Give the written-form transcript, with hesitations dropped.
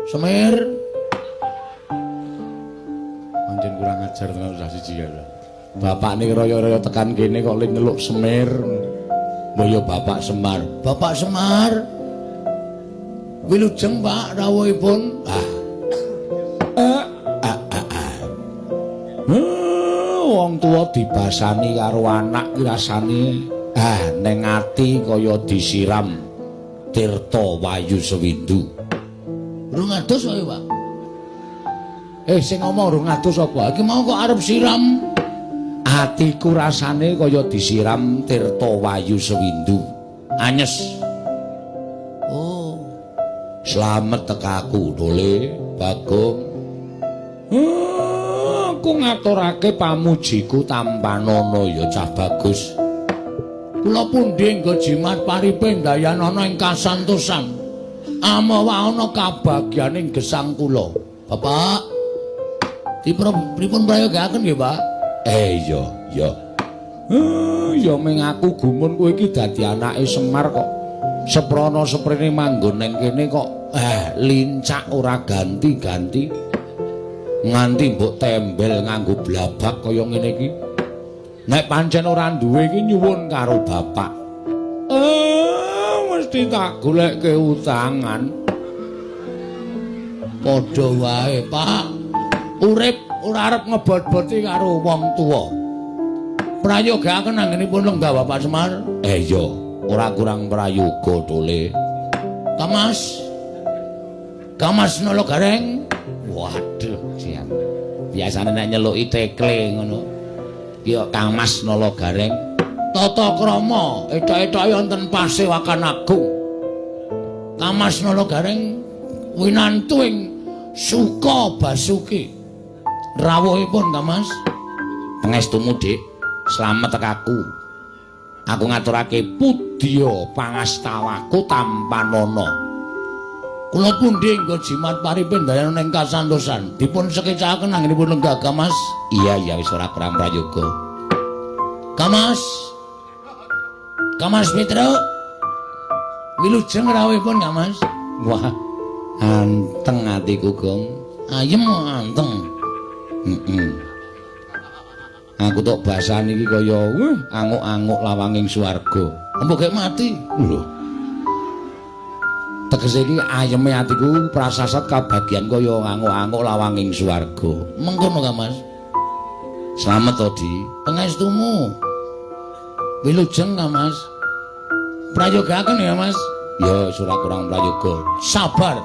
Semir. Pancen kurang ajar tenan usah siji ya. Bapak ning raya-raya tekan kene kok ling nyeluk Semir. Mbok ya Bapak Semar. Bapak Semar. Wilujeng Pak rawuhipun. Wong tuwa dibasani karo anak ki rasane ning ati kaya disiram tirta wayu sewindu. Rung atus wae, Pak. Sing ngomong rung atus apa? Iki mau kok arep siram. Atiku rasane kaya disiram tirta wayu sewindu. Anyes. Oh. Slamet tekaku, Dole, Bagong. Aku ngaturake pamujiku tampanana ya cah bagus. Kula pundi nggo jimat paripe ndayanana ing kasantosan. Amawa ana kabagyaning gesang kula. Bapak, pripun prayogaken nggih, Pak? Iya. Ya ming aku gumun kowe iki dadi anake Semar kok. Seprana seprene manggon ning kene kok lincak ora ganti-ganti. Nganti mbok tembel nganggo blabak kaya ngene iki. Nek pancen ora duwe iki nyuwun karo bapak. Mesti tak goleke utangan. Padha wae, Pak. Urip ora arep ngebot-boti karo wong tuwa. Prayogaken anggenipun lenggah Bapak Semar. Iya, ora kurang prayoga, Dole. Kamas nolo gareng. Waduh, sian. Biasane nek nyeluki tekle ngono. Ya Kamas nala gareng. Tata krama etok-etok wonten Pasewakan Agung. Kamas nala gareng winantu ing Suka Basuki. Rawuhipun Kamas. Pangestumu, Dik. Slamet tekaku. Aku ngaturake pudya pangastawaku tampanana. Kula pundi nggo jimat paripe ndayanana ing kasantosan. Dipun sekecakaken anggenipun lenggah Kamas. Iya wis ora kurang prayoga. Kamas Petro. Wilujeng rawuhipun Kamas. Wah, anteng atiku, Gong. Ayem anteng. Aku tok basane iki kaya anguk-anguk lawanging swarga. Empuk gek mati. Lho. Tegese iki ayeme atiku prasasat kabagyan kaya anguk-anguk lawanging swarga. Mengkono Kamas. Slamet to, Di. Pangestumu. Wilujeng Kamas. Prayogaken ya, Mas. Ya, ora kurang prayoga. Sabar.